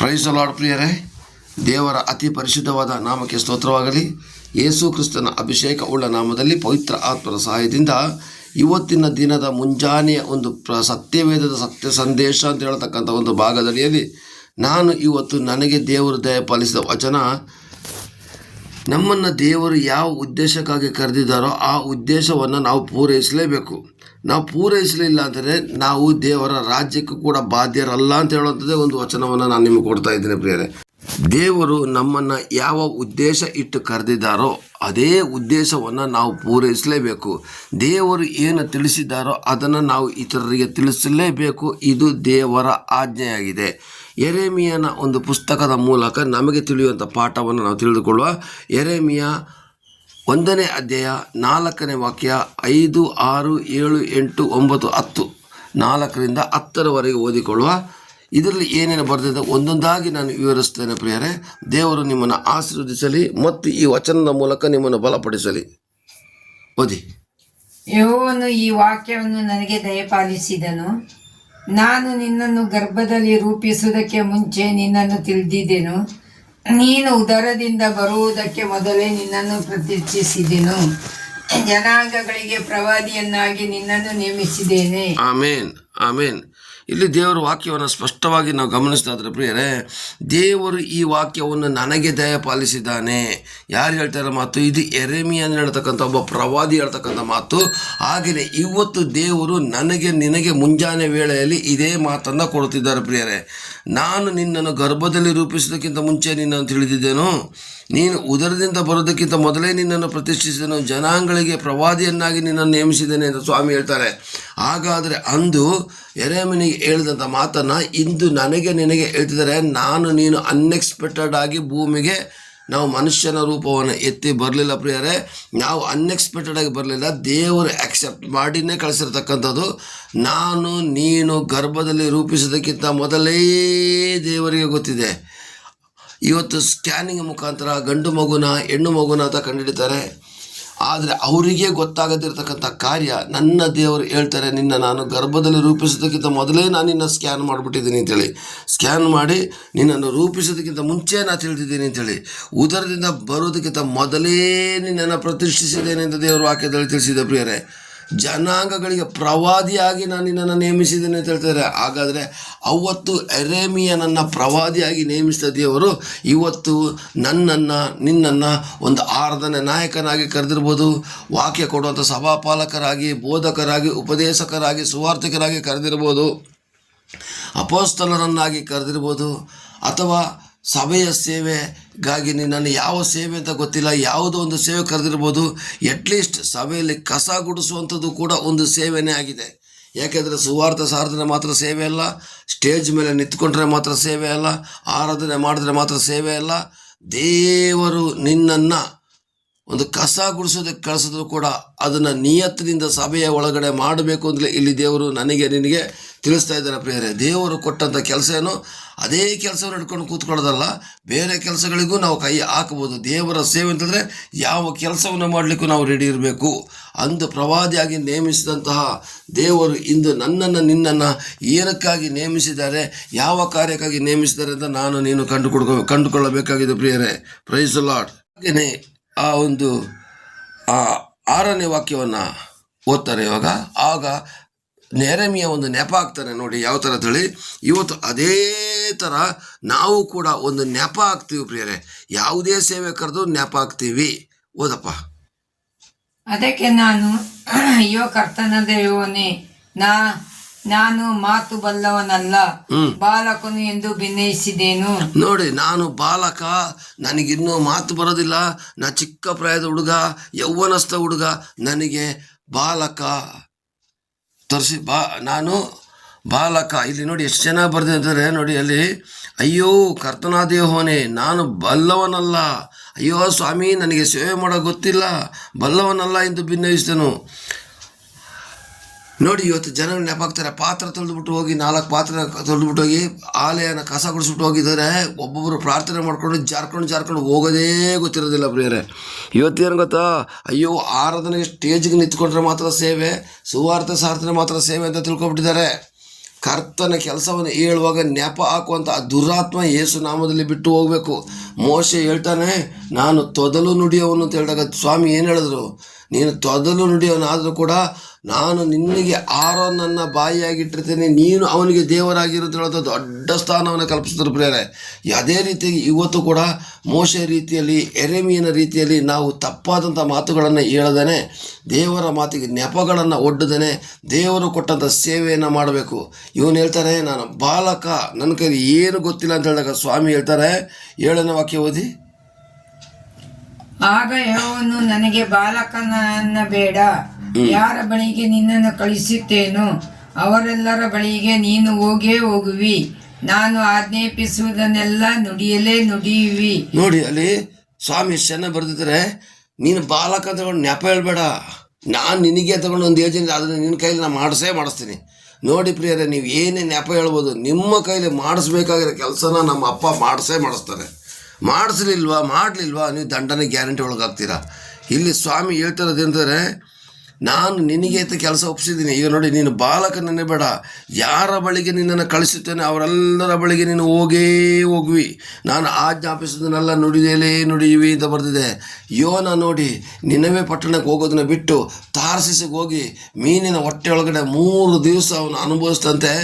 Praise the lord ಪ್ರಿಯರೇ, ದೇವರ ಅತಿ ಪರಿಶುದ್ಧವಾದ ನಾಮಕ್ಕೆ ಸ್ತೋತ್ರವಾಗಲಿ. ಯೇಸು ಕ್ರಿಸ್ತನ ಅಭಿಷೇಕ ಉಳ್ಳ ನಾಮದಲ್ಲಿ ಪವಿತ್ರ ಆತ್ಮರ ಸಹಾಯದಿಂದ ಇವತ್ತಿನ ದಿನದ ಮುಂಜಾನೆಯ ಒಂದು ಸತ್ಯವೇದದ ಸತ್ಯ ಸಂದೇಶ ಅಂತ ಹೇಳ್ತಕ್ಕಂಥ ಒಂದು ಭಾಗದಡಿಯಲ್ಲಿ ನಾನು ಇವತ್ತು ನನಗೆ ದೇವರು ದಯಪಾಲಿಸಿದ ವಚನ, ನಮ್ಮನ್ನು ದೇವರು ಯಾವ ಉದ್ದೇಶಕ್ಕಾಗಿ ಕರೆದಿದ್ದಾರೋ ಆ ಉದ್ದೇಶವನ್ನು ನಾವು ಪೂರೈಸಲೇಬೇಕು. ನಾವು ಪೂರೈಸಲಿಲ್ಲ ಅಂದರೆ ನಾವು ದೇವರ ರಾಜ್ಯಕ್ಕೂ ಕೂಡ ಬಾಧ್ಯರಲ್ಲ ಅಂತ ಹೇಳುವಂಥದ್ದೇ ಒಂದು ವಚನವನ್ನು ನಾನು ನಿಮಗೆ ಕೊಡ್ತಾ ಇದ್ದೀನಿ ಪ್ರಿಯರೇ. ದೇವರು ನಮ್ಮನ್ನು ಯಾವ ಉದ್ದೇಶ ಇಟ್ಟು ಕರೆದಿದ್ದಾರೋ ಅದೇ ಉದ್ದೇಶವನ್ನು ನಾವು ಪೂರೈಸಲೇಬೇಕು. ದೇವರು ಏನು ತಿಳಿಸಿದ್ದಾರೋ ಅದನ್ನು ನಾವು ಇತರರಿಗೆ ತಿಳಿಸಲೇಬೇಕು. ಇದು ದೇವರ ಆಜ್ಞೆಯಾಗಿದೆ. ಯೆರೆಮೀಯನ ಒಂದು ಪುಸ್ತಕದ ಮೂಲಕ ನಮಗೆ ತಿಳಿಯುವಂಥ ಪಾಠವನ್ನು ನಾವು ತಿಳಿದುಕೊಳ್ಳುವ. ಯೆರೆಮೀಯ 1ನೇ ಅಧ್ಯಾಯ 4ನೇ ವಾಕ್ಯ 5, 6, 7, 8, 9, 10 4ರಿಂದ 10ರವರೆಗೆ ಓದಿಕೊಳ್ಳುವ. ಇದರಲ್ಲಿ ಏನೇನು ಬರೆದಿದೆ ಒಂದೊಂದಾಗಿ ನಾನು ವಿವರಿಸ್ತೇನೆ ಪ್ರಿಯರೇ. ದೇವರು ನಿಮ್ಮನ್ನು ಆಶೀರ್ವದಿಸಲಿ ಮತ್ತು ಈ ವಚನದ ಮೂಲಕ ನಿಮ್ಮನ್ನು ಬಲಪಡಿಸಲಿ. ಓದಿ. ಯೆಹೋವನು ಈ ವಾಕ್ಯವನ್ನು ನನಗೆ ದಯಪಾಲಿಸಿದನು. ನಾನು ನಿನ್ನನ್ನು ಗರ್ಭದಲ್ಲಿ ರೂಪಿಸುವುದಕ್ಕೆ ಮುಂಚೆ ನಿನ್ನನ್ನು ತಿಳಿದಿದ್ದೆನು. ನೀನು ಉದರದಿಂದ ಬರುವುದಕ್ಕೆ ಮೊದಲೇ ನಿನ್ನನ್ನು ಪ್ರತಿಷ್ಠಿಸಿದೆನು. ಜನಾಂಗಗಳಿಗೆ ಪ್ರವಾದಿಯನ್ನಾಗಿ ನಿನ್ನನ್ನು ನೇಮಿಸಿದ್ದೇನೆ. ಆಮೇನ್, ಆಮೇನ್. ಇಲ್ಲಿ ದೇವರ ವಾಕ್ಯವನ್ನು ಸ್ಪಷ್ಟವಾಗಿ ನಾವು ಗಮನಿಸ್ತಾದ್ರೆ ಪ್ರಿಯರೇ, ದೇವರು ಈ ವಾಕ್ಯವನ್ನು ನನಗೆ ದಯಪಾಲಿಸಿದ್ದಾನೆ. ಯಾರು ಹೇಳ್ತಾರೆ ಮಾತು? ಇದು ಯೆರೆಮೀಯ ಹೇಳ್ತಕ್ಕಂಥ ಒಬ್ಬ ಪ್ರವಾದಿ ಹೇಳ್ತಕ್ಕಂಥ ಮಾತು. ಹಾಗೆಯೇ ಇವತ್ತು ದೇವರು ನನಗೆ ನಿನಗೆ ಮುಂಜಾನೆ ವೇಳೆಯಲ್ಲಿ ಇದೇ ಮಾತನ್ನು ಕೊಡ್ತಿದ್ದಾರೆ ಪ್ರಿಯರೇ. ನಾನು ನಿನ್ನನ್ನು ಗರ್ಭದಲ್ಲಿ ರೂಪಿಸೋದಕ್ಕಿಂತ ಮುಂಚೆ ನಿನ್ನನ್ನು ತಿಳಿದಿದ್ದೇನು. ನೀನು ಉದರದಿಂದ ಬರೋದಕ್ಕಿಂತ ಮೊದಲೇ ನಿನ್ನನ್ನು ಪ್ರತಿಷ್ಠಿಸಿದನು. ಜನಾಂಗಗಳಿಗೆ ಪ್ರವಾದಿಯನ್ನಾಗಿ ನಿನ್ನನ್ನು ನೇಮಿಸಿದ್ದೇನೆ ಅಂತ ಸ್ವಾಮಿ ಹೇಳ್ತಾರೆ. ಹಾಗಾದರೆ ಅಂದು ಯೆರೆಮೀಯನಿಗೆ ಹೇಳಿದಂಥ ಮಾತನ್ನು ಇಂದು ನನಗೆ ನಿನಗೆ ಹೇಳ್ತಿದ್ದಾರೆ. ನೀನು ಅನ್ಎಕ್ಸ್ಪೆಕ್ಟೆಡ್ ಆಗಿ ಭೂಮಿಗೆ ನಾವು ಮನುಷ್ಯನ ರೂಪವನ್ನು ಎತ್ತಿ ಬರಲಿಲ್ಲ ಪ್ರಿಯರೇ. ನಾವು ಅನ್ಎಕ್ಸ್ಪೆಕ್ಟೆಡ್ ಆಗಿ ಬರಲಿಲ್ಲ, ದೇವರು ಆಕ್ಸೆಪ್ಟ್ ಮಾಡಿನೇ ಕಳಿಸಿರ್ತಕ್ಕಂಥದ್ದು. ನೀನು ಗರ್ಭದಲ್ಲಿ ರೂಪಿಸೋದಕ್ಕಿಂತ ಮೊದಲೇ ದೇವರಿಗೆ ಗೊತ್ತಿದೆ. ಇವತ್ತು ಸ್ಕ್ಯಾನಿಂಗ್ ಮುಖಾಂತರ ಗಂಡು ಮಗುನ ಹೆಣ್ಣು ಮಗುನ ಅಂತ ಕಂಡುಹಿಡಿತಾರೆ. ಆದರೆ ಅವರಿಗೆ ಗೊತ್ತಾಗದಿರ್ತಕ್ಕಂಥ ಕಾರ್ಯ ನನ್ನ ದೇವರು ಹೇಳ್ತಾರೆ, ನಾನು ಗರ್ಭದಲ್ಲಿ ರೂಪಿಸೋದಕ್ಕಿಂತ ಮೊದಲೇ ನಾನು ನಿನ್ನ ಸ್ಕ್ಯಾನ್ ಮಾಡಿಬಿಟ್ಟಿದ್ದೀನಿ ಅಂತೇಳಿ. ಸ್ಕ್ಯಾನ್ ಮಾಡಿ ನಿನ್ನನ್ನು ರೂಪಿಸೋದಕ್ಕಿಂತ ಮುಂಚೆ ನಾನು ತಿಳಿದಿದ್ದೀನಿ ಅಂತೇಳಿ. ಉದರದಿಂದ ಬರೋದಕ್ಕಿಂತ ಮೊದಲೇ ನಿನ್ನನ್ನು ಪ್ರತಿಷ್ಠಿಸಿದ್ದೇನೆ ಅಂತ ದೇವರು ವಾಕ್ಯದಲ್ಲಿ ತಿಳಿಸಿದೆ ಪ್ರಿಯರೇ. ಜನಾಂಗಗಳಿಗೆ ಪ್ರವಾದಿಯಾಗಿ ನಾನು ನಿನ್ನನ್ನು ನೇಮಿಸಿದ್ದೇನೆ ಅಂತ ಹೇಳ್ತಾರೆ. ಹಾಗಾದರೆ ಅವತ್ತು ಯೆರೆಮೀಯನನ್ನು ಪ್ರವಾದಿಯಾಗಿ ನೇಮಿಸಿದ ದೇವರು ಇವತ್ತು ನಿನ್ನನ್ನು ಒಂದು ಆರಾಧನೆ ನಾಯಕನಾಗಿ ಕರೆದಿರ್ಬೋದು. ವಾಕ್ಯ ಕೊಡುವಂಥ ಸಭಾಪಾಲಕರಾಗಿ, ಬೋಧಕರಾಗಿ, ಉಪದೇಶಕರಾಗಿ, ಸುವಾರ್ತಿಕರಾಗಿ ಕರೆದಿರ್ಬೋದು. ಅಪೊಸ್ತಲರನ್ನಾಗಿ ಕರೆದಿರ್ಬೋದು. ಅಥವಾ ಸಭೆಯ ಸೇವೆಗಾಗಿ ನಿನ್ನನ್ನು ಯಾವ ಸೇವೆ ಅಂತ ಗೊತ್ತಿಲ್ಲ, ಯಾವುದೋ ಒಂದು ಸೇವೆ ಕರೆದಿರ್ಬೋದು. ಅಟ್ಲೀಸ್ಟ್ ಸಭೆಯಲ್ಲಿ ಕಸ ಗುಡಿಸುವಂಥದ್ದು ಕೂಡ ಒಂದು ಸೇವೆನೇ ಆಗಿದೆ. ಯಾಕೆಂದರೆ ಸುವಾರ್ಥ ಸಾರಿದ್ರೆ ಮಾತ್ರ ಸೇವೆ ಅಲ್ಲ, ಸ್ಟೇಜ್ ಮೇಲೆ ನಿಂತ್ಕೊಂಡ್ರೆ ಮಾತ್ರ ಸೇವೆ ಅಲ್ಲ, ಆರಾಧನೆ ಮಾಡಿದ್ರೆ ಮಾತ್ರ ಸೇವೆ ಅಲ್ಲ. ದೇವರು ನಿನ್ನನ್ನು ಒಂದು ಕಸ ಗುಡಿಸೋದಕ್ಕೆ ಕಳಿಸಿದ್ರು ಕೂಡ ಅದನ್ನು ನಿಯತ್ತಿನಿಂದ ಸಭೆಯ ಒಳಗಡೆ ಮಾಡಬೇಕು ಅಂದರೆ ಇಲ್ಲಿ ದೇವರು ನನಗೆ ನಿನಗೆ ತಿಳಿಸ್ತಾ ಇದ್ದಾರೆ ಪ್ರಿಯರೇ. ದೇವರು ಕೊಟ್ಟಂಥ ಕೆಲಸ ಏನು, ಅದೇ ಕೆಲಸವನ್ನು ಹಿಡ್ಕೊಂಡು ಕೂತ್ಕೊಳ್ಳೋದಲ್ಲ, ಬೇರೆ ಕೆಲಸಗಳಿಗೂ ನಾವು ಕೈ ಹಾಕಬಹುದು. ದೇವರ ಸೇವೆ ಅಂತಂದರೆ ಯಾವ ಕೆಲಸವನ್ನು ಮಾಡಲಿಕ್ಕೂ ನಾವು ರೆಡಿ ಇರಬೇಕು. ಅಂದು ಪ್ರವಾದಿಯಾಗಿ ನೇಮಿಸಿದಂತಹ ದೇವರು ಇಂದು ನಿನ್ನನ್ನು ಏನಕ್ಕಾಗಿ ನೇಮಿಸಿದ್ದಾರೆ, ಯಾವ ಕಾರ್ಯಕ್ಕಾಗಿ ನೇಮಿಸಿದ್ದಾರೆ ಅಂತ ನೀನು ಕಂಡುಕೊಳ್ಳಬೇಕಾಗಿದೆ ಪ್ರಿಯರೇ. Praise the lord. ಹಾಗೆಯೇ ಆ 6ನೇ ವಾಕ್ಯವನ್ನು ಓದ್ತಾರೆ ಇವಾಗ. ಆಗ ಯೆರೆಮೀಯ ಒಂದು ನೆಪ ಆಗ್ತಾನೆ ನೋಡಿ, ಯಾವ ಥರ ಹೇಳಿ. ಇವತ್ತು ಅದೇ ಥರ ನಾವು ಕೂಡ ಒಂದು ನೆಪ ಆಗ್ತೀವಿ ಪ್ರಿಯರೇ. ಯಾವುದೇ ಸೇವೆ ಕರೆದು ನೆಪ ಆಗ್ತೀವಿ. ಓದಪ್ಪ. ಅದಕ್ಕೆ ನಾನು, ಅಯ್ಯೋ ಕರ್ತನ ದೇವನೇ, ನಾನು ಮಾತು ಬಲ್ಲವನಲ್ಲ, ಬಾಲಕನು ಎಂದು ಭಿನ್ನಯಿಸಿದ್ದೇನು. ನೋಡಿ, ನಾನು ಬಾಲಕ, ನನಗಿನ್ನೂ ಮಾತು ಬರೋದಿಲ್ಲ, ನಾ ಚಿಕ್ಕ ಪ್ರಾಯದ ಹುಡುಗ, ಯೌವನಸ್ಥ ಹುಡುಗ, ನನಗೆ ಬಾಲಕ ನಾನು ಬಾಲಕ. ಇಲ್ಲಿ ನೋಡಿ ಎಷ್ಟು ಚೆನ್ನಾಗಿ ಬರೆದಿದೆ ಅಂದರೆ ನೋಡಿ, ಅಲ್ಲಿ ಅಯ್ಯೋ ಕರ್ತನಾದ ಯೆಹೋವನೇ, ನಾನು ಬಲ್ಲವನಲ್ಲ, ಅಯ್ಯೋ ಸ್ವಾಮಿ ನನಗೆ ಸೇವೆ ಮಾಡೋ ಗೊತ್ತಿಲ್ಲ, ಬಲ್ಲವನಲ್ಲ ಎಂದು ಭಿನ್ನಯಿಸಿದನು. ನೋಡಿ, ಇವತ್ತು ಜನಗಳು ನೆಪಾಗ್ತಾರೆ. ಪಾತ್ರ ತೊಳೆದ್ಬಿಟ್ಟು ಹೋಗಿ 4 ಪಾತ್ರೆ ತೊಳೆದ್ಬಿಟ್ಟು ಹೋಗಿ ಆಲಯನ ಕಸ ಗುಡಿಸ್ಬಿಟ್ಟು ಹೋಗಿದ್ದಾರೆ. ಒಬ್ಬೊಬ್ಬರು ಪ್ರಾರ್ಥನೆ ಮಾಡ್ಕೊಂಡು ಜಾರ್ಕೊಂಡು ಹೋಗೋದೇ ಗೊತ್ತಿರೋದಿಲ್ಲ ಪ್ರಿಯರೇ. ಇವತ್ತೇನು ಗೊತ್ತಾ, ಅಯ್ಯೋ ಆರಾಧನೆಗೆ ಸ್ಟೇಜ್ಗೆ ನಿಂತ್ಕೊಂಡ್ರೆ ಮಾತ್ರ ಸೇವೆ, ಸುವಾರ್ಥ ಸಾರ್ತನೆ ಮಾತ್ರ ಸೇವೆ ಅಂತ ತಿಳ್ಕೊಬಿಟ್ಟಿದ್ದಾರೆ. ಕರ್ತನ ಕೆಲಸವನ್ನು ಹೇಳುವಾಗ ನೆಪ ಹಾಕುವಂಥ ಆ ದುರಾತ್ಮ ಯೇಸು ನಾಮದಲ್ಲಿ ಬಿಟ್ಟು ಹೋಗಬೇಕು. ಮೋಶೆ ಹೇಳ್ತಾನೆ, ನಾನು ತೊದಲು ನುಡಿಯವನು ಅಂತ ಹೇಳಿದಾಗ ಸ್ವಾಮಿ ಏನು ಹೇಳಿದ್ರು? ನೀನು ತೊದಲು ನುಡಿಯವನಾದರೂ ಕೂಡ ನಾನು ನಿನಗೆ ಆರೋನನ್ನ ಬಾಯಿಯಾಗಿಟ್ಟಿರ್ತೇನೆ, ನೀನು ಅವನಿಗೆ ದೇವರಾಗಿರುತ್ತೆ ಹೇಳೋದು ದೊಡ್ಡ ಸ್ಥಾನವನ್ನು ಕಲ್ಪಿಸಿದ್ರು ಪ್ರಿಯರೇ. ಅದೇ ರೀತಿಯಾಗಿ ಇವತ್ತು ಕೂಡ ಮೋಶೆ ರೀತಿಯಲ್ಲಿ, ಎರೆಮೀಯನ ರೀತಿಯಲ್ಲಿ ನಾವು ತಪ್ಪಾದಂಥ ಮಾತುಗಳನ್ನು ಹೇಳದೇನೆ, ದೇವರ ಮಾತಿಗೆ ನೆಪಗಳನ್ನು ಒಡ್ಡದೇನೆ ದೇವರು ಕೊಟ್ಟಂಥ ಸೇವೆಯನ್ನು ಮಾಡಬೇಕು. ಇವನು ಹೇಳ್ತಾರೆ, ನಾನು ಬಾಲಕ, ನನ್ನ ಕೈಲಿ ಏನು ಗೊತ್ತಿಲ್ಲ ಅಂತ ಹೇಳಿದಾಗ ಸ್ವಾಮಿ ಹೇಳ್ತಾರೆ, 7ನೇ ವಾಕ್ಯ ಓದಿ. ಆಗ ಯೆಹೋವನು ನನಗೆ, ಬಾಲಕನನ್ನ ಬೇಡ, ಯಾರ ಬಳಿಗೆ ನಿನ್ನನ್ನು ಕಳಿಸುತ್ತೇನೋ ಅವರೆಲ್ಲರ ಬಳಿಗೆ ನೀನು ಹೋಗೇ ಹೋಗುವಿ, ನಾನು ಆಜ್ಞಾಪಿಸುವುದನ್ನೆಲ್ಲ ನುಡಿಯಲೇ ನುಡಿಯುವಿ. ನೋಡಿ, ಅಲ್ಲಿ ಸ್ವಾಮಿ ಚೆನ್ನಾಗಿ ಬರೆದಿದ್ದಾರೆ, ನೀನು ಬಾಲಕ ಅಂತ ತಗೊಂಡು ನೆಪ ಹೇಳ್ಬೇಡ, ನಾನು ನಿನಗೆ ತಗೊಂಡು ಒಂದು ಯೋಜನೆ ಅದನ್ನು ನಿನ್ನ ಕೈಲಿ ನಾನು ಮಾಡಿಸ್ತೀನಿ. ನೋಡಿ ಪ್ರಿಯರೇ, ನೀವು ಏನೇ ನೆಪ ಹೇಳ್ಬೋದು, ನಿಮ್ಮ ಕೈಲಿ ಮಾಡಿಸ್ಬೇಕಾಗಿರೋ ಕೆಲಸನ ನಮ್ಮ ಅಪ್ಪ ಮಾಡಿಸ್ತಾರೆ. ಮಾಡಲಿಲ್ವಾ ನೀವು ದಂಡನೆ ಗ್ಯಾರಂಟಿ ಒಳಗಾಗ್ತೀರಾ. ಇಲ್ಲಿ ಸ್ವಾಮಿ ಹೇಳ್ತಿರೋದು ಏನಂದರೆ, ನಾನು ನಿನಗೆ ಅಂತ ಕೆಲಸ ಒಪ್ಪಿಸಿದ್ದೀನಿ. ಈಗ ನೋಡಿ, ನೀನು ಬಾಲಕನನ್ನೇ ಬೇಡ, ಯಾರ ಬಳಿಗೆ ನಿನ್ನನ್ನು ಕಳಿಸುತ್ತೇನೆ ಅವರೆಲ್ಲರ ಬಳಿಗೆ ನೀನು ಹೋಗುವಿ, ನಾನು ಆಜ್ಞಾಪಿಸೋದನ್ನೆಲ್ಲ ನುಡಿಯುವಿ ಅಂತ ಬರೆದಿದೆ. ಯೋನ ನೋಡಿ, ನಿನವೆ ಪಟ್ಟಣಕ್ಕೆ ಹೋಗೋದನ್ನ ಬಿಟ್ಟು ತಾರ್ಸಿಸಿಗೆ ಹೋಗಿ ಮೀನಿನ ಹೊಟ್ಟೆ ಒಳಗಡೆ 3 ದಿವಸ ಅವನು ಅನುಭವಿಸಿದಂತೆ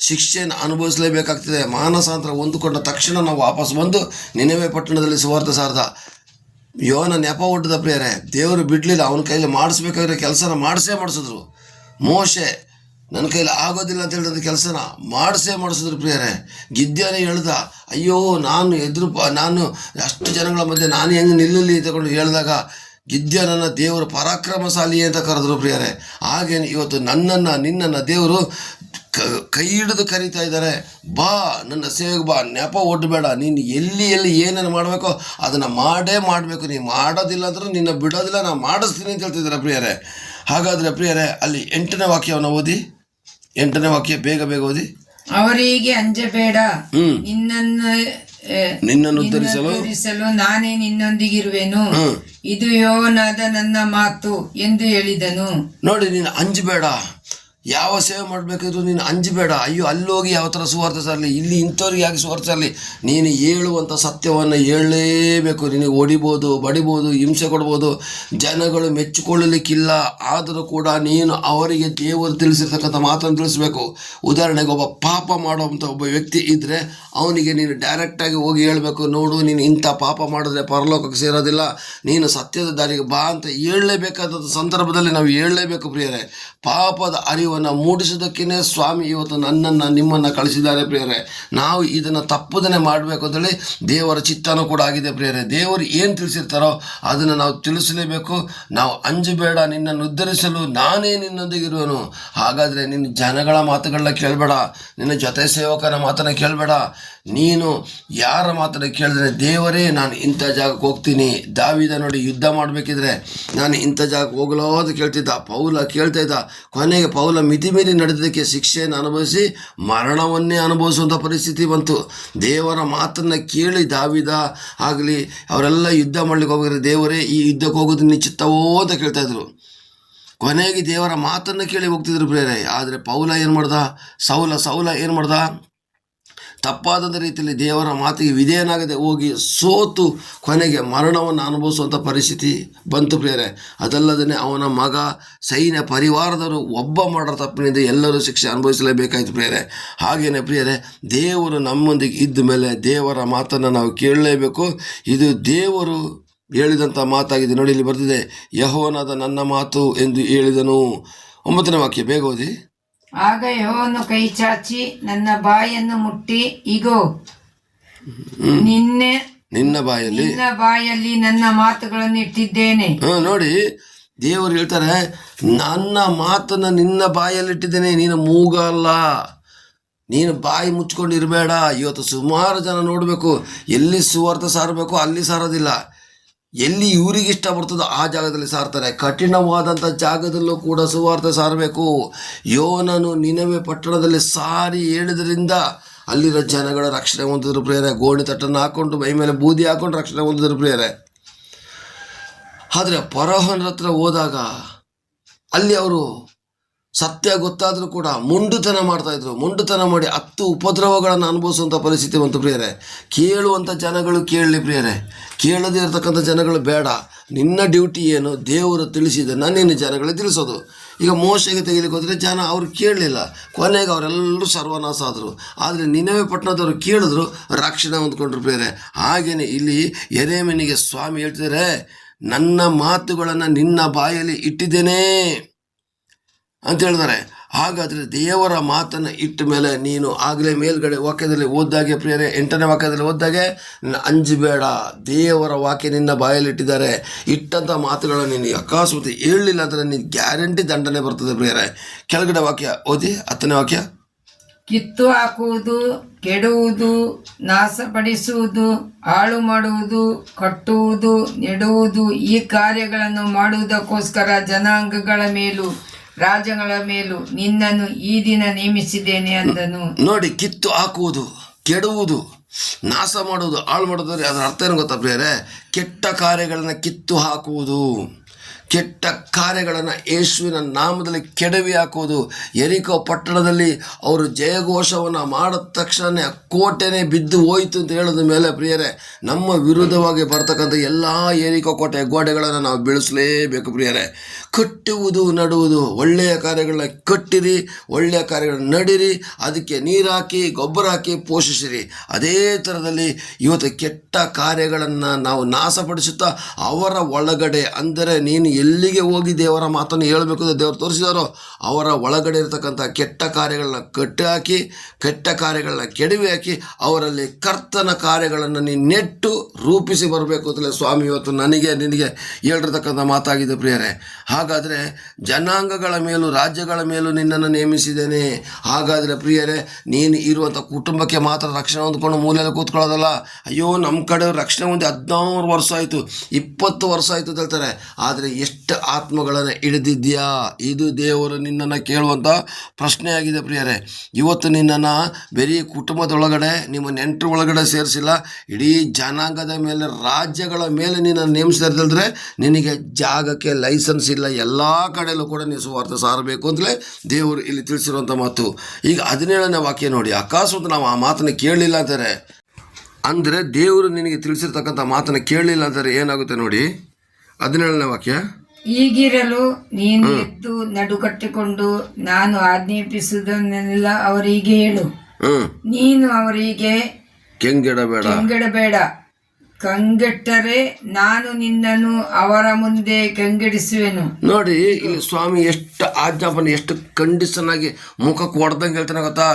ಶಿಕ್ಷೆಯನ್ನು ಅನುಭವಿಸಲೇಬೇಕಾಗ್ತದೆ. ಮಾನಸಾಂತರ ಹೊಂದಿಕೊಂಡ ತಕ್ಷಣ ನಾವು ವಾಪಸ್ ಬಂದು ನಿನವೆ ಪಟ್ಟಣದಲ್ಲಿ ಸುವಾರ್ತೆ ಸಾರ್ದ. ಯೋನ ನೆಪ ಒಡ್ಡದ ಪ್ರಿಯರೇ, ದೇವರು ಬಿಡಲಿಲ್ಲ, ಅವನ ಕೈಲಿ ಮಾಡಿಸ್ಬೇಕಾದ್ರೆ ಕೆಲಸನ ಮಾಡಿಸಿದ್ರು. ಮೋಶೆ ನನ್ನ ಕೈಲಿ ಆಗೋದಿಲ್ಲ ಅಂತ ಹೇಳಿದ ಕೆಲಸನ ಮಾಡಿಸಿದ್ರು ಪ್ರಿಯರೇ. ಗಿದ್ಯೋನೇ ಹೇಳ್ದ, ಅಯ್ಯೋ ನಾನು ಅಷ್ಟು ಜನಗಳ ಮಧ್ಯೆ ನಾನು ಹೆಂಗೆ ನಿಲ್ಲಲಿ ತಗೊಂಡು ಹೇಳಿದಾಗ ಗಿದ್ಯೋನನ್ನು ದೇವರು ಪರಾಕ್ರಮಶಾಲಿ ಅಂತ ಕರೆದ್ರು ಪ್ರಿಯರೇ. ಹಾಗೇನೆ ಇವತ್ತು ನಿನ್ನನ್ನು ದೇವರು ಕೈ ಹಿಡಿದು ಕರೀತಾ ಇದ್ದಾರೆ, ಬಾ ನನ್ನ ಸೇವೆಗೆ ಬಾ, ನೆಪ ಒಡ್ಡಬೇಡ, ನೀನು ಎಲ್ಲಿ ಏನೇನು ಮಾಡಬೇಕೋ ಅದನ್ನು ಮಾಡಬೇಕು, ನೀನು ಮಾಡೋದಿಲ್ಲ ಅಂದರೂ ನಿನ್ನ ಬಿಡೋದಿಲ್ಲ, ನಾನು ಮಾಡಿಸ್ತೀನಿ ಅಂತ ಹೇಳ್ತಿದ್ದಾರೆ ಪ್ರಿಯರೇ. ಹಾಗಾದರೆ ಪ್ರಿಯರೇ, ಅಲ್ಲಿ 8ನೇ ವಾಕ್ಯವನ್ನು ಓದಿ. 8ನೇ ವಾಕ್ಯ ಬೇಗ ಓದಿ. ಅವರಿಗೆ ಅಂಜಬೇಡ, ನಿನ್ನನ್ನು ಉದ್ಧರಿಸಲು ನಾನೇ ನಿನ್ನೊಂದಿಗಿರುವೆನು, ಇದು ಯೆಹೋವನಾದ ನನ್ನ ಮಾತು ಎಂದು ಹೇಳಿದನು. ನೋಡಿ, ನೀನು ಅಂಜಬೇಡ, ಯಾವ ಸೇವೆ ಮಾಡಬೇಕಾದ್ರೂ ನೀನು ಅಂಜಬೇಡ. ಅಯ್ಯೋ, ಅಲ್ಲೋಗಿ ಯಾವ ಥರ ಸುವಾರ್ತೆ ಸಾರಲಿ, ಇಲ್ಲಿ ಇಂಥವ್ರಿಗೆ ಯಾಕೆ ಸುವಾರ್ತೆ ಸಾರಲಿ, ನೀನು ಹೇಳುವಂಥ ಸತ್ಯವನ್ನು ಹೇಳಲೇಬೇಕು. ನಿನಗೆ ಹೊಡಿಬೋದು, ಬಡಿಬೋದು, ಹಿಂಸೆ ಕೊಡ್ಬೋದು, ಜನಗಳು ಮೆಚ್ಚಿಕೊಳ್ಳಲಿಕ್ಕಿಲ್ಲ, ಆದರೂ ಕೂಡ ನೀನು ಅವರಿಗೆ ದೇವರು ತಿಳಿಸಿರ್ತಕ್ಕಂಥ ಮಾತನ್ನು ತಿಳಿಸ್ಬೇಕು. ಉದಾಹರಣೆಗೆ, ಒಬ್ಬ ಪಾಪ ಮಾಡುವಂಥ ಒಬ್ಬ ವ್ಯಕ್ತಿ ಇದ್ದರೆ ಅವನಿಗೆ ನೀನು ಡೈರೆಕ್ಟಾಗಿ ಹೋಗಿ ಹೇಳಬೇಕು, ನೋಡು ನೀನು ಇಂಥ ಪಾಪ ಮಾಡಿದ್ರೆ ಪರಲೋಕಕ್ಕೆ ಸೇರೋದಿಲ್ಲ, ನೀನು ಸತ್ಯದ ದಾರಿಗೆ ಬಾ ಅಂತ ಹೇಳಲೇಬೇಕಾದ ಸಂದರ್ಭದಲ್ಲಿ ನಾವು ಹೇಳಲೇಬೇಕು ಪ್ರಿಯರೇ. ಪಾಪದ ಅರಿವನ್ನು ಮೂಡಿಸೋದಕ್ಕೇ ಸ್ವಾಮಿ ಇವತ್ತು ನಿಮ್ಮನ್ನು ಕಳಿಸಿದ್ದಾರೆ ಪ್ರಿಯರೇ. ನಾವು ಇದನ್ನು ತಪ್ಪದನ್ನೇ ಮಾಡಬೇಕು ಅಂತೇಳಿ ದೇವರ ಚಿತ್ತನೂ ಕೂಡ ಆಗಿದೆ ಪ್ರಿಯರೇ. ದೇವರು ಏನು ತಿಳಿಸಿರ್ತಾರೋ ಅದನ್ನು ನಾವು ತಿಳಿಸಲೇಬೇಕು. ನಾವು ಅಂಜಬೇಡ, ನಿನ್ನನ್ನು ಉದ್ಧರಿಸಲು ನಾನೇ ನಿನ್ನೊಂದಿಗಿರುವನು. ಹಾಗಾದರೆ ನಿನ್ನ ಜನಗಳ ಮಾತುಗಳನ್ನ ಕೇಳಬೇಡ, ನಿನ್ನ ಜೊತೆ ಸೇವಕನ ಮಾತನ್ನು ಕೇಳಬೇಡ. ನೀನು ಯಾರ ಮಾತನ್ನು ಕೇಳಿದ್ರೆ, ದೇವರೇ ನಾನು ಇಂಥ ಜಾಗಕ್ಕೆ ಹೋಗ್ತೀನಿ. ದಾವೀದ ನೋಡಿ, ಯುದ್ಧ ಮಾಡಬೇಕಿದ್ರೆ ನಾನು ಇಂಥ ಜಾಗಕ್ಕೆ ಹೋಗಲೋ ಅಂತ ಕೇಳ್ತಿದ್ದ. ಪೌಲ ಕೇಳ್ತಾ ಇದ್ದ. ಕೊನೆಗೆ ಪೌಲ ಮಿತಿ ನಡೆದಕ್ಕೆ ಶಿಕ್ಷೆಯನ್ನು ಅನುಭವಿಸಿ ಮರಣವನ್ನೇ ಅನುಭವಿಸುವಂಥ ಪರಿಸ್ಥಿತಿ ಬಂತು. ದೇವರ ಮಾತನ್ನು ಕೇಳಿ ದಾವೀದ ಆಗಲಿ ಅವರೆಲ್ಲ ಯುದ್ಧ ಮಾಡ್ಲಿಕ್ಕೆ ಹೋಗಿದ್ರೆ, ದೇವರೇ ಈ ಯುದ್ಧಕ್ಕೆ ಹೋಗೋದು ನಿಶ್ಚಿತವೋ ಅಂತ ಕೇಳ್ತಾಯಿದ್ರು. ಕೊನೆಗೆ ದೇವರ ಮಾತನ್ನು ಕೇಳಿ ಹೋಗ್ತಿದ್ರು ಪ್ರಿಯರೇ. ಆದರೆ ಪೌಲ ಏನು ಮಾಡ್ದ, ಸೌಲ ಏನು ಮಾಡ್ದ, ತಪ್ಪಾದ ರೀತಿಯಲ್ಲಿ ದೇವರ ಮಾತಿಗೆ ವಿಧೇಯನಾಗದೆ ಹೋಗಿ ಸೋತು ಕೊನೆಗೆ ಮರಣವನ್ನು ಅನುಭವಿಸುವಂಥ ಪರಿಸ್ಥಿತಿ ಬಂತು ಪ್ರಿಯರೇ. ಅದಲ್ಲದೇ ಅವನ ಮಗ, ಸೈನ್ಯ ಪರಿವಾರದವರು ಒಬ್ಬ ಮಾಡೋ ತಪ್ಪಿನಿಂದ ಎಲ್ಲರೂ ಶಿಕ್ಷೆ ಅನುಭವಿಸಲೇಬೇಕಾಯ್ತು ಪ್ರಿಯರೇ. ಹಾಗೆಯೇ ಪ್ರಿಯರೇ, ದೇವರು ನಮ್ಮೊಂದಿಗೆ ಇದ್ದ ಮೇಲೆ ದೇವರ ಮಾತನ್ನು ನಾವು ಕೇಳಲೇಬೇಕು. ಇದು ದೇವರು ಹೇಳಿದಂಥ ಮಾತಾಗಿದೆ. ನೋಡಿ, ಇಲ್ಲಿ ಬರ್ತಿದೆ, ಯೆಹೋವನಾದ ನನ್ನ ಮಾತು ಎಂದು ಹೇಳಿದನು. 9ನೇ ವಾಕ್ಯ ಬೇಗ ಓದಿ. ಆಗ ಯೆಹೋವನು ಕೈ ಚಾಚಿ ನನ್ನ ಬಾಯನ್ನು ಮುಟ್ಟಿ, ಇಗೋ ನಿನ್ನ ಬಾಯಲ್ಲಿ ನನ್ನ ಮಾತುಗಳನ್ನು ಇಟ್ಟಿದ್ದೇನೆ. ನೋಡಿ, ದೇವರು ಹೇಳ್ತಾರೆ, ನನ್ನ ಮಾತನ್ನು ನಿನ್ನ ಬಾಯಲ್ಲಿಟ್ಟಿದ್ದೇನೆ, ನೀನು ಮೂಗಲ್ಲ, ನೀನು ಬಾಯಿ ಮುಚ್ಕೊಂಡಿರಬೇಡ. ಇವತ್ತು ಸುಮಾರು ಜನ ನೋಡಬೇಕು, ಎಲ್ಲಿ ಸುವಾರ್ತೆ ಸಾರಬೇಕು ಅಲ್ಲಿ ಸಾರೋದಿಲ್ಲ, ಎಲ್ಲಿ ಇವರಿಗೆ ಇಷ್ಟ ಬರ್ತದೋ ಆ ಜಾಗದಲ್ಲಿ ಸಾರ್ತಾರೆ. ಕಠಿಣವಾದಂಥ ಜಾಗದಲ್ಲೂ ಕೂಡ ಸುವಾರ್ತೆ ಸಾರಬೇಕು. ಯೋನನು ನಿನವೆ ಪಟ್ಟಣದಲ್ಲಿ ಸಾರಿ ಹೇಳಿದ್ರಿಂದ ಅಲ್ಲಿರೋ ಜನಗಳ ರಕ್ಷಣೆ ಹೊಂದಿದ್ರು ಪ್ರಿಯರೇ. ಗೋಣಿ ತಟ್ಟನ್ನು ಹಾಕ್ಕೊಂಡು ಮೈ ಮೇಲೆ ಬೂದಿ ಹಾಕ್ಕೊಂಡು ರಕ್ಷಣೆ ಹೊಂದಿದ್ರು ಪ್ರಿಯರೇ. ಆದರೆ ಫರೋಹನ ಹತ್ರ ಹೋದಾಗ ಅಲ್ಲಿ ಅವರು ಸತ್ಯ ಗೊತ್ತಾದರೂ ಕೂಡ ಮೊಂಡುತನ ಮಾಡ್ತಾಯಿದ್ರು. ಮೊಂಡುತನ ಮಾಡಿ 10 ಉಪದ್ರವಗಳನ್ನು ಅನುಭವಿಸುವಂಥ ಪರಿಸ್ಥಿತಿ ಬಂತು ಪ್ರಿಯರೇ. ಕೇಳುವಂಥ ಜನಗಳು ಕೇಳಲಿ ಪ್ರಿಯರೇ, ಕೇಳದೇ ಇರತಕ್ಕಂಥ ಜನಗಳು ಬೇಡ. ನಿನ್ನ ಡ್ಯೂಟಿ ಏನು, ದೇವರು ತಿಳಿಸಿದ್ದನ್ನು ನಿನ್ನ ಜನಗಳಿಗೆ ತಿಳಿಸೋದು. ಈಗ ಮೋಶೆಗೆ ತೆಗಿಲಿಕ್ಕೆ ಹೋದರೆ ಜನ ಅವ್ರು ಕೇಳಲಿಲ್ಲ, ಕೊನೆಗೆ ಅವರೆಲ್ಲರೂ ಸರ್ವನಾಶ ಆದರು. ಆದರೆ ನಿನವೆ ಪಟ್ಟಣದವರು ಕೇಳಿದ್ರು, ರಕ್ಷಣೆ ಹೊಂದ್ಕೊಂಡ್ರು ಪ್ರಿಯರೇ. ಹಾಗೆಯೇ ಇಲ್ಲಿ ಯೆರೆಮೀಯನಿಗೆ ಸ್ವಾಮಿ ಹೇಳ್ತಿದ್ದಾರೆ, ನನ್ನ ಮಾತುಗಳನ್ನು ನಿನ್ನ ಬಾಯಲ್ಲಿ ಇಟ್ಟಿದ್ದೇನೆ ಅಂತ ಹೇಳಿದ್ದಾರೆ. ಹಾಗಾದರೆ ದೇವರ ಮಾತನ್ನು ಇಟ್ಟ ಮೇಲೆ ನೀನು ಆಗಲೇ ಮೇಲ್ಗಡೆ ವಾಕ್ಯದಲ್ಲಿ ಓದ್ದಾಗೆ ಪ್ರಿಯರೇ, 8ನೇ ವಾಕ್ಯದಲ್ಲಿ ಓದ್ದಾಗೆ, ಅಂಜಬೇಡ, ದೇವರ ವಾಕ್ಯ ನಿನ್ನ ಬಾಯಲ್ಲಿ ಇಟ್ಟಿದ್ದಾರೆ. ಇಟ್ಟಂಥ ಮಾತುಗಳನ್ನು ನೀನು ಅಕಸ್ಮಾತ್ ಹೇಳಲಿಲ್ಲ ಅಂದರೆ ನೀನು ಗ್ಯಾರಂಟಿ ದಂಡನೆ ಬರ್ತದೆ ಪ್ರಿಯರೇ. ಕೆಳಗಡೆ ವಾಕ್ಯ ಓದಿ, 10ನೇ ವಾಕ್ಯ. ಕಿತ್ತು ಹಾಕುವುದು, ಕೆಡುವುದು, ನಾಶಪಡಿಸುವುದು, ಹಾಳು ಮಾಡುವುದು, ಕಟ್ಟುವುದು, ನೆಡುವುದು, ಈ ಕಾರ್ಯಗಳನ್ನು ಮಾಡುವುದಕ್ಕೋಸ್ಕರ ಜನಾಂಗಗಳ ಮೇಲೂ ರಾಜ್ಯಗಳ ಮೇಲೂ ನಿನ್ನನ್ನು ಈ ದಿನ ನೇಮಿಸಿದ್ದೇನೆ ಅಂದನು. ನೋಡಿ, ಕಿತ್ತು ಹಾಕುವುದು, ಕೆಡುವುದು, ನಾಶ ಮಾಡುವುದು, ಹಾಳು ಮಾಡೋದು, ಅದರ ಅರ್ಥ ಏನು ಗೊತ್ತಾ ಪ್ರಿಯರೇ? ಕೆಟ್ಟ ಕಾರ್ಯಗಳನ್ನು ಕಿತ್ತು ಹಾಕುವುದು, ಕೆಟ್ಟ ಕಾರ್ಯಗಳನ್ನು ಯೇಸುವಿನ ನಾಮದಲ್ಲಿ ಕೆಡವಿ ಹಾಕುವುದು. ಯೆರಿಕೋ ಪಟ್ಟಣದಲ್ಲಿ ಅವರು ಜಯಘೋಷವನ್ನು ಮಾಡಿದ ತಕ್ಷಣ ಕೋಟೆನೇ ಬಿದ್ದು ಹೋಯಿತು ಅಂತ ಹೇಳಿದ ಮೇಲೆ ಪ್ರಿಯರೇ, ನಮ್ಮ ವಿರುದ್ಧವಾಗಿ ಬರ್ತಕ್ಕಂಥ ಎಲ್ಲ ಯೆರಿಕೋ ಕೋಟೆ ಗೋಡೆಗಳನ್ನು ನಾವು ಬೀಳಿಸಲೇಬೇಕು ಪ್ರಿಯರೇ. ಕಟ್ಟುವುದು, ನಡುವುದು, ಒಳ್ಳೆಯ ಕಾರ್ಯಗಳನ್ನ ಕಟ್ಟಿರಿ, ಒಳ್ಳೆಯ ಕಾರ್ಯಗಳನ್ನ ನಡಿರಿ, ಅದಕ್ಕೆ ನೀರು ಹಾಕಿ ಗೊಬ್ಬರ ಹಾಕಿ ಪೋಷಿಸಿರಿ. ಅದೇ ಥರದಲ್ಲಿ ಇವತ್ತು ಕೆಟ್ಟ ಕಾರ್ಯಗಳನ್ನು ನಾವು ನಾಶಪಡಿಸುತ್ತಾ ಅವರ ಒಳಗಡೆ, ಅಂದರೆ ನೀನು ಎಲ್ಲಿಗೆ ಹೋಗಿ ದೇವರ ಮಾತನ್ನು ಹೇಳಬೇಕು ಅಂತ ದೇವರು ತೋರಿಸಿದಾರೋ ಅವರ ಒಳಗಡೆ ಇರತಕ್ಕಂಥ ಕೆಟ್ಟ ಕಾರ್ಯಗಳನ್ನ ಕಟ್ಟಿ ಹಾಕಿ, ಕೆಟ್ಟ ಕಾರ್ಯಗಳನ್ನ ಕೆಡವಿ ಹಾಕಿ, ಅವರಲ್ಲಿ ಕರ್ತನ ಕಾರ್ಯಗಳನ್ನು ನೀನು ನೆಟ್ಟು ರೂಪಿಸಿ ಬರಬೇಕು ಅಂತಲೇ ಸ್ವಾಮಿ ಇವತ್ತು ನನಗೆ ನಿನಗೆ ಹೇಳಿರ್ತಕ್ಕಂಥ ಮಾತಾಗಿದೆ ಪ್ರಿಯರೇ. ಹಾಗಾದರೆ ಜನಾಂಗಗಳ ಮೇಲೂ ರಾಜ್ಯಗಳ ಮೇಲೂ ನಿನ್ನನ್ನು ನೇಮಿಸಿದ್ದೇನೆ. ಹಾಗಾದರೆ ಪ್ರಿಯರೇ, ನೀನು ಇರುವಂಥ ಕುಟುಂಬಕ್ಕೆ ಮಾತ್ರ ರಕ್ಷಣೆ ಹೊಂದ್ಕೊಂಡು ಮೂಲೆಯಲ್ಲಿ ಕೂತ್ಕೊಳ್ಳೋದಲ್ಲ. ಅಯ್ಯೋ, ನಮ್ಮ ಕಡೆ ರಕ್ಷಣೆ ಹೊಂದಿ 14 ವರ್ಷ ಆಯಿತು, 20 ವರ್ಷ ಆಯಿತು ಅಂತ ಹೇಳ್ತಾರೆ. ಆದರೆ ಎಷ್ಟು ಆತ್ಮಗಳನ್ನು ಹಿಡಿದಿದ್ಯಾ? ಇದು ದೇವರು ನಿನ್ನನ್ನು ಕೇಳುವಂಥ ಪ್ರಶ್ನೆಯಾಗಿದೆ ಪ್ರಿಯರೇ. ಇವತ್ತು ನಿನ್ನನ್ನು ಬರೀ ಕುಟುಂಬದೊಳಗಡೆ, ನಿಮ್ಮ ನೆಂಟರ ಒಳಗಡೆ ಸೇರಿಸಿಲ್ಲ, ಇಡೀ ಜನಾಂಗದ ಮೇಲೆ, ರಾಜ್ಯಗಳ ಮೇಲೆ ನಿನ್ನನ್ನು ನೇಮಿಸಿದ್ರೆ ನಿನಗೆ ಜಾಗಕ್ಕೆ ಲೈಸೆನ್ಸ್ ಇಲ್ಲ. ಎಲ್ಲ ಕಡೆಯಲ್ಲೂ ಕೂಡ ನೀವು ಸುವಾರ್ತೆ ಸಾರಬೇಕು ಅಂತಲೇ ದೇವರು ಇಲ್ಲಿ ತಿಳಿಸಿರುವಂಥ ಮಾತು. ಈಗ 17ನೇ ವಾಕ್ಯ ನೋಡಿ, ಅಕಸ್ಮಾತ್ ನಾವು ಆ ಮಾತನ್ನು ಕೇಳಲಿಲ್ಲ ಅಂತಾರೆ, ಅಂದರೆ ದೇವರು ನಿನಗೆ ತಿಳಿಸಿರ್ತಕ್ಕಂಥ ಮಾತನ್ನು ಕೇಳಲಿಲ್ಲ ಅಂತಾರೆ ಏನಾಗುತ್ತೆ ನೋಡಿ. 17ನೇ ವಾಕ್ಯ. ಹೀಗಿರಲು ನೀನು ಎದ್ದು ನಡುಕಟ್ಟಿಕೊಂಡು ನಾನು ಆಜ್ಞಾಪಿಸುವುದನ್ನೆಲ್ಲ ಅವರಿಗೆ ಹೇಳು. ನೀನು ಅವರಿಗೆ ಕೆಂಗೆಡಬೇಡ. ಕಂಗೆಟ್ಟರೆ ನಾನು ನಿನ್ನನ್ನು ಅವರ ಮುಂದೆ ಕಂಗೆಡಿಸುವೆನು. ನೋಡಿ, ಇಲ್ಲಿ ಸ್ವಾಮಿ ಎಷ್ಟು ಆಜ್ಞಾಪನೆ, ಎಷ್ಟು ಕಂಡೀಷನ್ ಆಗಿ ಮುಖಕ್ಕೆ ಹೊಡೆದಂಗೆ ಹೇಳ್ತಾನೆ ಗೊತ್ತಾ.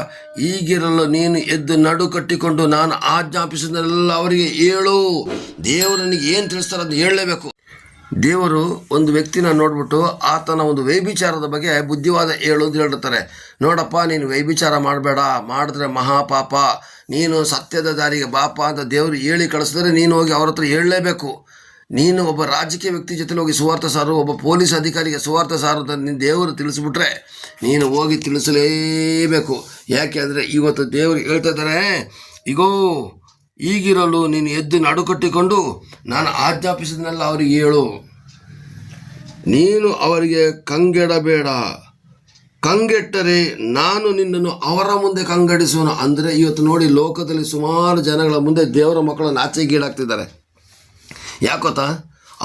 ಈಗಿರಲು ನೀನು ಎದ್ದು ನಡು ಕಟ್ಟಿಕೊಂಡು ನಾನು ಆಜ್ಞಾಪಿಸಿದೆಲ್ಲ ಅವರಿಗೆ ಹೇಳು. ದೇವರು ನನಗೆ ಏನು ತಿಳಿಸ್ತಾರೆ ಅದನ್ನು ಹೇಳಲೇಬೇಕು. ದೇವರು ಒಂದು ವ್ಯಕ್ತಿನ ನೋಡ್ಬಿಟ್ಟು ಆತನ ಒಂದು ವ್ಯಭಿಚಾರದ ಬಗ್ಗೆ ಬುದ್ಧಿವಾದ ಹೇಳು ಅಂತ ಹೇಳಿರ್ತಾರೆ. ನೋಡಪ್ಪ, ನೀನು ವ್ಯಭಿಚಾರ ಮಾಡಬೇಡ, ಮಾಡಿದ್ರೆ ಮಹಾಪಾಪ, ನೀನು ಸತ್ಯದ ದಾರಿಗೆ ಬಾಪ ಅಂತ ದೇವರು ಹೇಳಿ ಕಳಿಸಿದ್ರೆ ನೀನು ಹೋಗಿ ಅವ್ರ ಹತ್ರ ಹೇಳಲೇಬೇಕು. ನೀನು ಒಬ್ಬ ರಾಜಕೀಯ ವ್ಯಕ್ತಿ ಜೊತೆ ಹೋಗಿ ಸುವಾರ್ತೆ ಸಾರು, ಒಬ್ಬ ಪೊಲೀಸ್ ಅಧಿಕಾರಿಗೆ ಸುವಾರ್ತೆ ಸಾರು ಅಂತ ನೀನು ದೇವರು ತಿಳಿಸ್ಬಿಟ್ರೆ ನೀನು ಹೋಗಿ ತಿಳಿಸಲೇಬೇಕು. ಯಾಕೆ ಅಂದರೆ ಇವತ್ತು ದೇವರು ಹೇಳ್ತಾ ಇದ್ದಾರೆ, ಇಗೋ ಈಗಿರಲು ನೀನು ಎದ್ದು ನಡುಕಟ್ಟಿಕೊಂಡು ನಾನು ಆಜ್ಞಾಪಿಸಿದನೆಲ್ಲ ಅವರಿಗೆ ಹೇಳು. ನೀನು ಅವರಿಗೆ ಕಂಗೆಡಬೇಡ. ಕಂಗೆಟ್ಟರೆ ನಾನು ನಿನ್ನನ್ನು ಅವರ ಮುಂದೆ ಕಂಗೆಡಿಸುವನು. ಅಂದರೆ ಇವತ್ತು ನೋಡಿ, ಲೋಕದಲ್ಲಿ ಸುಮಾರು ಜನಗಳ ಮುಂದೆ ದೇವರ ಮಕ್ಕಳು ನಾಚಿಕೆಗೀಡಾಗ್ತಿದ್ದಾರೆ. ಯಾಕೊತ್ತಾ?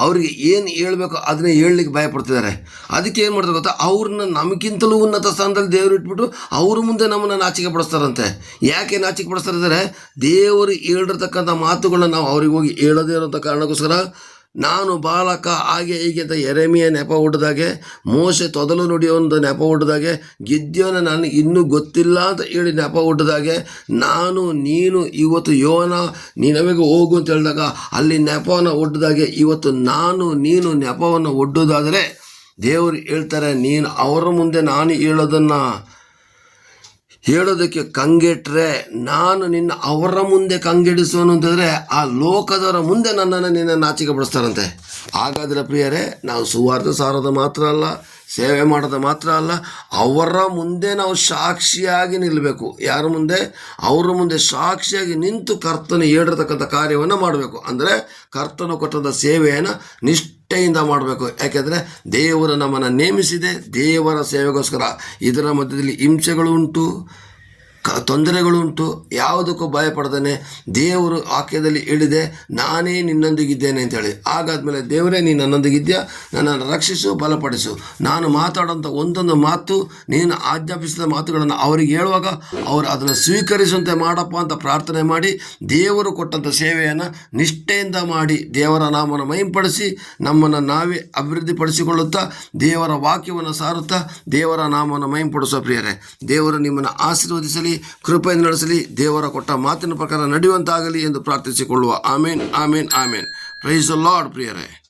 ಅವ್ರಿಗೆ ಏನು ಹೇಳಬೇಕು ಅದನ್ನೇ ಹೇಳಲಿಕ್ಕೆ ಭಯಪಡ್ತಿದ್ದಾರೆ. ಅದಕ್ಕೆ ಏನು ಮಾಡ್ತಾರೆ ಗೊತ್ತಾ, ಅವ್ರನ್ನ ನಮಗಿಂತಲೂ ಉನ್ನತ ಸ್ಥಾನದಲ್ಲಿ ದೇವರು ಇಟ್ಬಿಟ್ಟು ಅವ್ರ ಮುಂದೆ ನಮ್ಮನ್ನು ನಾಚಿಕೆ ಪಡಿಸ್ತಾರಂತೆ. ಯಾಕೆ ನಾಚಿಕೆ ಪಡಿಸ್ತಾರೆ? ದೇವರು ಹೇಳಿರ್ತಕ್ಕಂಥ ಮಾತುಗಳನ್ನ ನಾವು ಅವ್ರಿಗೆ ಹೋಗಿ ಹೇಳೋದೇ ಇರೋಂಥ ಕಾರಣಕ್ಕೋಸ್ಕರ. ನಾನು ಬಾಲಕ ಹಾಗೆ ಹೀಗೆ ಅಂತ ಯೆರೆಮೀಯ ನೆಪ ಹುಡ್ದಾಗೆ, ಮೋಶೆ ತೊದಲು ನುಡಿಯೊಂದು ನೆಪ ಹುಡ್ದಾಗೆ, ಗಿದ್ಯೋನ ನಾನು ಇನ್ನೂ ಗೊತ್ತಿಲ್ಲ ಅಂತ ಹೇಳಿ ನೆಪ ಹುಡ್ದಾಗೆ, ನಾನು ನೀನು ಇವತ್ತು ಯೋನ ನಿನವೆಗೆ ಹೋಗು ಅಂತ ಹೇಳಿದಾಗ ಅಲ್ಲಿ ನೆಪವನ್ನು ಒಡ್ದಾಗೆ ಇವತ್ತು ನಾನು ನೀನು ನೆಪವನ್ನು ಒಡ್ಡೋದಾದರೆ ದೇವರು ಹೇಳ್ತಾರೆ, ನೀನು ಅವರ ಮುಂದೆ ನಾನು ಹೇಳೋದಕ್ಕೆ ಕಂಗೆಟ್ರೆ ನಾನು ನಿನ್ನ ಅವರ ಮುಂದೆ ಕಂಗೆಡಿಸುವನು ಅಂತಂದರೆ ಆ ಲೋಕದವರ ಮುಂದೆ ನನ್ನನ್ನು ನಿನ್ನ ನಾಚಿಕೆ ಪಡಿಸ್ತಾರಂತೆ. ಹಾಗಾದರೆ ಪ್ರಿಯರೇ, ನಾವು ಸುವಾರ್ತೆ ಸಾರೋದು ಮಾತ್ರ ಅಲ್ಲ, ಸೇವೆ ಮಾಡೋದು ಮಾತ್ರ ಅಲ್ಲ, ಅವರ ಮುಂದೆ ನಾವು ಸಾಕ್ಷಿಯಾಗಿ ನಿಲ್ಲಬೇಕು. ಯಾರ ಮುಂದೆ? ಅವರ ಮುಂದೆ ಸಾಕ್ಷಿಯಾಗಿ ನಿಂತು ಕರ್ತನು ಹೇಳಿರ್ತಕ್ಕಂಥ ಕಾರ್ಯವನ್ನು ಮಾಡಬೇಕು. ಅಂದರೆ ಕರ್ತನು ಕೊಟ್ಟಂಥ ಸೇವೆಯನ್ನು ನಿಷ್ಠೆಯಿಂದ ಮಾಡಬೇಕು. ಯಾಕೆಂದರೆ ದೇವರು ನಮ್ಮನ್ನು ನೇಮಿಸಿದೆ ದೇವರ ಸೇವೆಗೋಸ್ಕರ. ಇದರ ಮಧ್ಯದಲ್ಲಿ ಹಿಂಸೆಗಳು ಉಂಟು, ತೊಂದರೆಗಳುಂಟು. ಯಾವುದಕ್ಕೂ ಭಯಪಡ್ತಾನೆ ದೇವರು ವಾಕ್ಯದಲ್ಲಿ ಹೇಳಿದೆ, ನಾನೇ ನಿನ್ನೊಂದಿಗಿದ್ದೇನೆ ಅಂತೇಳಿ. ಹಾಗಾದ್ಮೇಲೆ ದೇವರೇ ನೀನು ನನ್ನೊಂದಿಗಿದ್ಯಾ, ನನ್ನನ್ನು ರಕ್ಷಿಸು, ಬಲಪಡಿಸು. ನಾನು ಮಾತಾಡೋಂಥ ಒಂದೊಂದು ಮಾತು, ನೀನು ಆಜ್ಞಾಪಿಸಿದ ಮಾತುಗಳನ್ನು ಅವರಿಗೆ ಹೇಳುವಾಗ ಅವರು ಅದನ್ನು ಸ್ವೀಕರಿಸುವಂತೆ ಮಾಡಪ್ಪ ಅಂತ ಪ್ರಾರ್ಥನೆ ಮಾಡಿ, ದೇವರು ಕೊಟ್ಟಂಥ ಸೇವೆಯನ್ನು ನಿಷ್ಠೆಯಿಂದ ಮಾಡಿ ದೇವರ ನಾಮವನ್ನು ಮಹಿಂಪಡಿಸಿ ನಮ್ಮನ್ನು ನಾವೇ ಅಭಿವೃದ್ಧಿಪಡಿಸಿಕೊಳ್ಳುತ್ತಾ ದೇವರ ವಾಕ್ಯವನ್ನು ಸಾರುತ್ತಾ ದೇವರ ನಾಮವನ್ನು ಮಹಿಂಪಡಿಸುವ ಪ್ರಿಯರೇ, ದೇವರು ನಿಮ್ಮನ್ನು ಆಶೀರ್ವದಿಸಲಿ, ಕೃಪೆಯನ್ನು ನಡೆಸಲಿ, ದೇವರ ಕೊಟ್ಟ ಮಾತಿನ ಪ್ರಕಾರ ನಡೆಯುವಂತಾಗಲಿ ಎಂದು ಪ್ರಾರ್ಥಿಸಿಕೊಳ್ಳುವ. ಆಮೇನ್, ಆಮೇನ್, ಆಮೇನ್. ಪ್ರೈಸ್ ದ ಲಾರ್ಡ್ ಪ್ರಿಯರೇ.